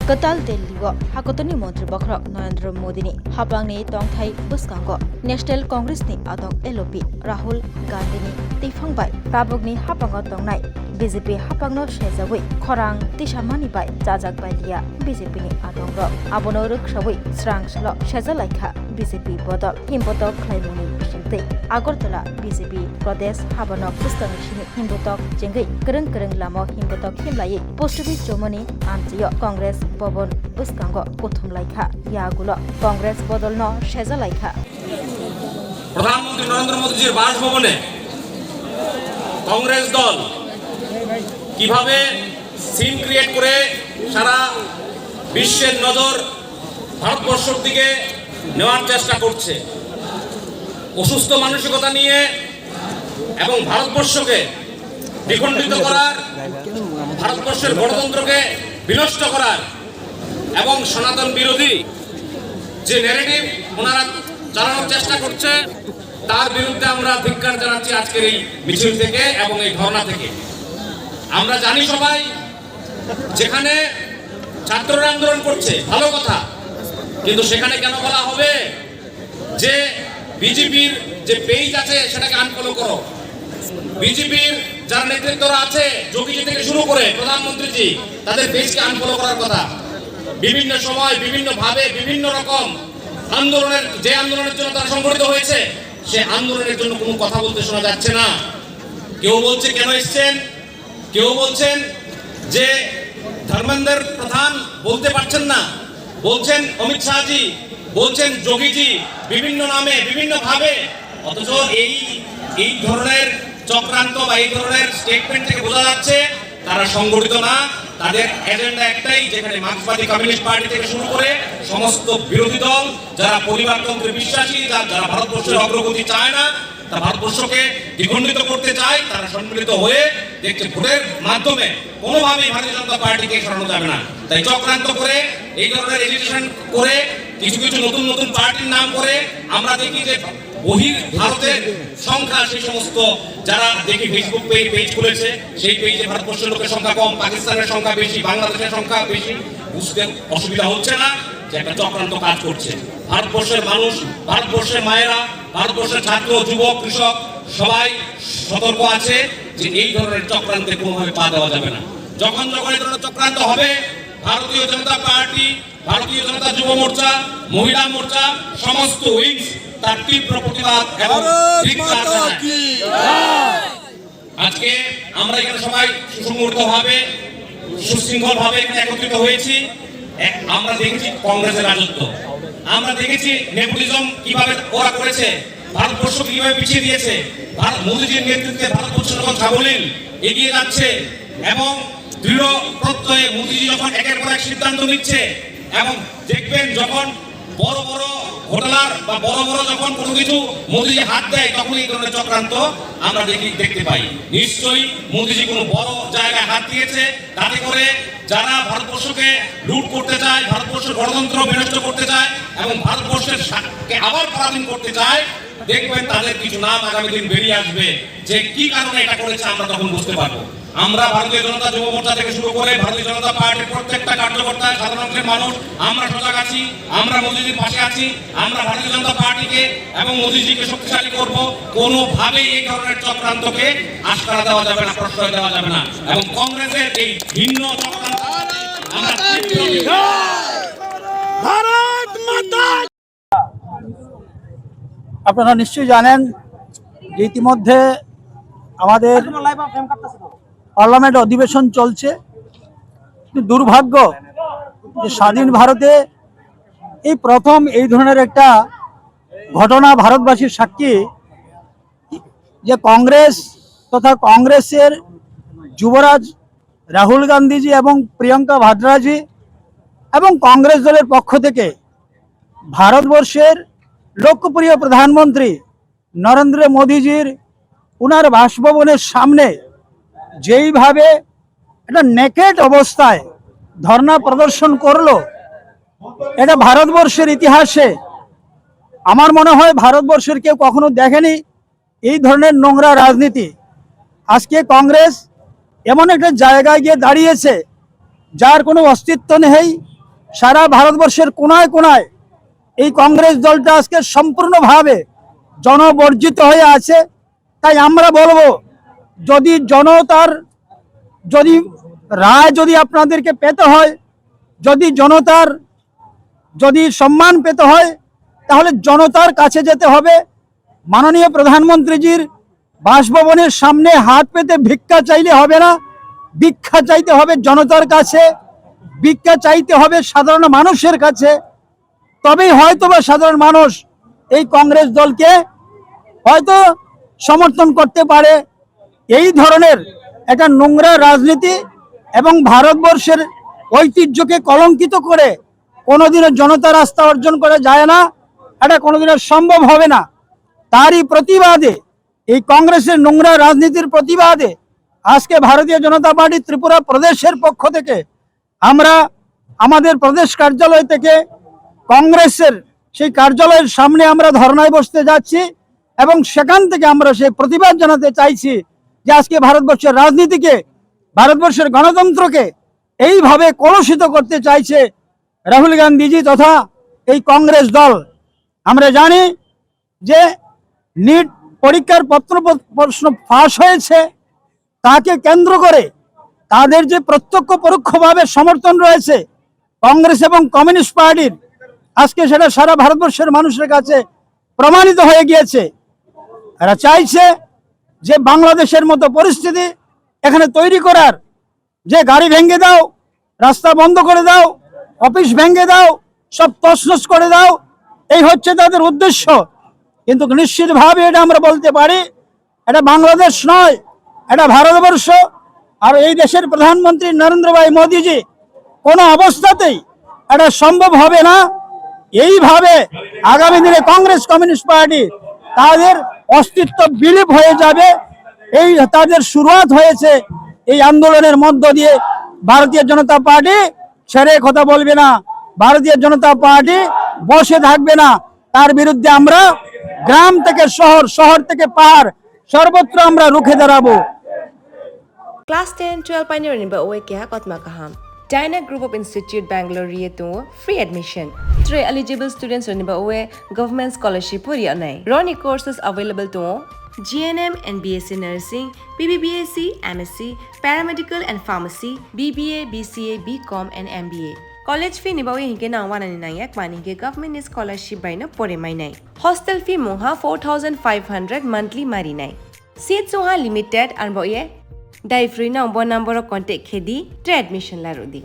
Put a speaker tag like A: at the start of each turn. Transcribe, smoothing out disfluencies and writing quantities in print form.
A: Katal Delhigo, Hakotoni Montri Bakra, Narendra Modini, Habangni Tongthai Buskango, National Congress ni Adong LOP, Rahul Gandhi ni Tifang Bai, Tabogni Hapango Tongnai, BJP Hapangno Shezawi, Korang Tishamani Bai, Jajak Bailia, BJP ni Adong Ro, Abonuruk Shawi, Srang Shlo, Shezalaika, BJP Bodol, Himbotok Klaimuni Shinte, Agortala, BJP, Pradesh, Habanok, Pustangishini, Himbotok, Jengi, Kereng Lamo, Himbotok Himlai, Postubi Jomani, Antio, Congress, Bobon, Buskango, Kutum Laika, Yagulo, Congress Bodolno, Shezalaika.
B: প্রধানমন্ত্রী নরেন্দ্র মোদীজির বাসভবনে কংগ্রেস দল কিভাবে scene create করে সারা বিশ্বের নজর ভারতবর্ষের দিকে নেওয়ার চেষ্টা করছে, অসুস্থ মানসিকতা নিয়ে এবং ভারতবর্ষকে দ্বিখণ্ডিত করার, ভারতবর্ষের গণতন্ত্রকে বিনষ্ট করার এবং সনাতন বিরোধী যে ন্যারেটিভ ওনারা চালানোর চেষ্টা করছে, তার বিরুদ্ধে আমরা ধিক্কার জানাচ্ছি আজকের এই মিছিল থেকে এবং এই ধর্ণা থেকে। আমরা জানি সবাই, যেখানে ছাত্ররা আন্দোলন করছে ভালো কথা, কিন্তু সেখানে কেন বলা হবে যে বিজেপির যে পেজ আছে সেটাকে আনফলো করো? বিজেপির যারা নেতৃত্বরা আছে, যোগীজি থেকে শুরু করে প্রধানমন্ত্রীজি, তাদের পেজকে আনফলো করার কথা। বিভিন্ন সময় বিভিন্ন ভাবে বিভিন্ন রকম আন্দোলনের, যে আন্দোলনের জন্য তারা সংগঠিত হয়েছে, সে আন্দোলনের জন্য কোনো কথা বলতে শোনা যাচ্ছে না। কেউ বলছে কেন এসছেন, কেউ বলছেন যে ধর্মেন্দ্র প্রধান বলতে পারছেন না, বলছেন অমিত শাহজি, বলছেন যোগীজি, বিভিন্ন নামে বিভিন্ন ভাবে। অথচ এই ধরনের চক্রান্ত বা এই ধরনের স্টেটমেন্ট থেকে বোঝা যাচ্ছে তারা সংগঠিত না। তাদের এজেন্ডা একটাই, যেখানে মার্ক্সবাদী কমিউনিস্ট পার্টি থেকে শুরু করে সমস্ত বিরোধী দল যারা পরিবারতন্ত্রে বিশ্বাসী, যারা ভারতবর্ষের অগ্রগতি চায় না, তা ভারতবর্ষকে দ্বিখণ্ডিত করতে চায়, তারা সম্মিলিত হয়ে দেখছে ভোটের মাধ্যমে কোনোভাবেই ভারতীয় জনতা পার্টিকে সরানো যাবে না। তাই চক্রান্ত করে এই ধরনের এজিটেশন করে কিছু কিছু নতুন নতুন পার্টির নাম করে আমরা দেখি যে বহির ভারতের সংখ্যা, সেই সমস্ত যারা দেখি ফেসবুক পেজ খুলেছে, সেই পেজে ভারতবর্ষের লোকের সংখ্যা কম, পাকিস্তানের সংখ্যা বেশি, বাংলাদেশের সংখ্যা বেশি। বুঝতে অসুবিধা হচ্ছে না যে একটা চক্রান্ত কাজ করছে। ভারতবর্ষের মানুষ, ভারতবর্ষের মায়েরা, ভারতবর্ষের ছাত্র, যুবক, কৃষক সবাই সতর্ক আছে যে এই ধরনের চক্রান্তে কোনোভাবে পা দেওয়া যাবে না। যখন এই ধরনের চক্রান্ত হবে, ভারতীয় জনতা পার্টি, ভারতীয় জনতা যুব মোর্চা, মহিলা মোর্চা, সমস্ত উইংস তার তীব্র প্রতিবাদ এবং ধিক্কার জানায়। আজকে আমরা এখানে সবাই সুসংগঠিত ভাবে, সুশৃঙ্খল ভাবে এখানে একত্রিত হয়েছি। আমরা দেখেছি কংগ্রেসের রাজত্ব, আমরা দেখেছি নেপোটিজম কিভাবে ওরা করেছে, ভারতবর্ষ কিভাবে পিছিয়ে দিয়েছে। মোদীজির নেতৃত্বে ভারতবর্ষ যখন সাবলীল এগিয়ে যাচ্ছে এবং দৃঢ় প্রত্যয়ে মোদীজি যখন একের পর এক সিদ্ধান্ত নিচ্ছে, এবং দেখবেন যখন বড় বড় ঘোটালার বা বড় বড় যখন কোনো কিছু মোদীজি হাত দেয়, তখন এই ধরনের চক্রান্ত আমরা দেখতে পাই। নিশ্চয়ই মোদীজি কোনো বড় জায়গায় হাত দিয়েছে, তাতে করে যারা ভারতবর্ষকে লুট করতে চায়, ভারতবর্ষের গণতন্ত্র বিনষ্ট করতে চায় এবং ভারতবর্ষের আবার পরাধীন করতে চায়, দেখবেন তাদের কিছু নাম আগামী দিন বেরিয়ে আসবে। যে কি কারণে এটা করেছে আমরা তখন বুঝতে পারবো। আমরা ভারতীয় জনতা যুব মোর্চা থেকে শুরু করে ভারতীয় জনতা পার্টির প্রত্যেকটা কার্যকর্তা, সাধারণ অংশের মানুষ আমরা সজাগ আছি, আমরা মোদীজির পাশে আছি। আমরা ভারতীয় জনতা পার্টিকে এবং মোদীজিকে শক্তিশালী করব। কোনোভাবেই এই ধরনের চক্রান্তকে আশকারা দেওয়া যাবে না, প্রশ্রয় দেওয়া যাবে না। এবং কংগ্রেসের এই ভিন্ন চক্রান্ত আমরা
C: ভারত মাতা। আপনারা নিশ্চয়ই জানেন যে ইতিমধ্যে আমাদের পার্লামেন্ট অধিবেশন চলছে। কিন্তু দুর্ভাগ্য যে স্বাধীন ভারতে এই প্রথম এই ধরনের একটা ঘটনা ভারতবাসীর সাক্ষী, যে কংগ্রেস তথা কংগ্রেসের যুবরাজ রাহুল গান্ধীজি এবং প্রিয়াঙ্কা ভাদ্রাজি এবং কংগ্রেস দলের পক্ষ থেকে ভারতবর্ষের লোকপ্রিয় প্রধানমন্ত্রী নরেন্দ্র মোদীজির ওনার বাসভবনের সামনে যেইভাবে একটা নেকেড অবস্থায় ধর্ণা প্রদর্শন করলো, এটা ভারতবর্ষের ইতিহাসে আমার মনে হয় ভারতবর্ষের কেউ কখনো দেখেনি এই ধরনের নোংরা রাজনীতি। আজকে কংগ্রেস এমন একটা জায়গায় গিয়ে দাঁড়িয়েছে যার কোনো অস্তিত্ব নেই, সারা ভারতবর্ষের কোনায় কোনায় এই কংগ্রেস দলটা আজকে সম্পূর্ণভাবে জনবর্জিত হয়ে আছে। তাই আমরা বলবো, যদি জনতার যদি রায় যদি আপনাদেরকে পেতে হয়, যদি জনতার যদি সম্মান পেতে হয়, তাহলে জনতার কাছে যেতে হবে। মাননীয় প্রধানমন্ত্রীজির বাসভবনের সামনে হাত পেতে ভিক্ষা চাইলে হবে না, ভিক্ষা চাইতে হবে জনতার কাছে, ভিক্ষা চাইতে হবে সাধারণ মানুষের কাছে। তবেই হয়তোবা সাধারণ মানুষ এই কংগ্রেস দলকে হয়তো সমর্থন করতে পারে। এই ধরনের একটা নোংরা রাজনীতি এবং ভারতবর্ষের ঐতিহ্যকে কলঙ্কিত করে কোনোদিনও জনতার আস্থা অর্জন করা যায় না, এটা কোনোদিনও সম্ভব হবে না। তারই প্রতিবাদে, এই কংগ্রেসের নোংরা রাজনীতির প্রতিবাদে আজকে ভারতীয় জনতা পার্টি ত্রিপুরা প্রদেশের পক্ষ থেকে আমরা আমাদের প্রদেশ কার্যালয় থেকে কংগ্রেসের সেই কার্যালয়ের সামনে আমরা ধর্নায় বসতে যাচ্ছি এবং সেখান থেকে আমরা সেই প্রতিবাদ জানাতে চাইছি যে আজকে ভারতবর্ষের রাজনীতিকে, ভারতবর্ষের গণতন্ত্রকে এইভাবে কলুষিত করতে চাইছে রাহুল গান্ধীজি তথা এই কংগ্রেস দল। আমরা জানি যে নিট পরীক্ষার প্রশ্ন ফাঁস হয়েছে, তাকে কেন্দ্র করে তাদের যে প্রত্যক্ষ পরোক্ষভাবে সমর্থন রয়েছে কংগ্রেস এবং কমিউনিস্ট পার্টির, আজকে সেটা সারা ভারতবর্ষের মানুষের কাছে প্রমাণিত হয়ে গিয়েছে। এরা চাইছে যে বাংলাদেশের মতো পরিস্থিতি এখানে তৈরি করার, যে গাড়ি ভেঙে দাও, রাস্তা বন্ধ করে দাও, অফিস ভেঙে দাও, সব তছনছ করে দাও, এই হচ্ছে তাদের উদ্দেশ্য। কিন্তু নিশ্চিতভাবে এটা আমরা বলতে পারি, এটা বাংলাদেশ নয়, এটা ভারতবর্ষ। আর এই দেশের প্রধানমন্ত্রী নরেন্দ্র ভাই মোদীজি কোনো অবস্থাতেই এটা সম্ভব হবে না। এইভাবে আগামী দিনে কংগ্রেস কমিউনিস্ট পার্টি তাদের অস্তিত্ব বিলীপ হয়ে যাবে। এই তাদের শুরুয়াত হয়েছে এই আন্দোলনের মধ্য দিয়ে। ভারতীয় জনতা পার্টি ছেড়ে কথা বলবে না, ভারতীয় জনতা পার্টি বসে থাকবে না। তার বিরুদ্ধে আমরা গ্রাম থেকে শহর, শহর থেকে পাহাড়, সর্বত্র আমরা রুখে দাঁড়াবো।
D: Class 10-12 pioneering ba oe kya kotma kaham. Dyna Group of Institute Bangalore to free admission. 3 eligible students rani ba oe government scholarship puri anai. Roni courses available to GNM and BSc Nursing, BBBSc, MSc, Paramedical and Pharmacy, BBA, BCA, BCom and MBA. College fee ni ba oe hinke na 199 kwani ke government scholarship by na pore mai nai. Hostel fee moha 4500 monthly mari nai. Seats soha limited and ba oe Dai free na number contact khedi admission la rodi.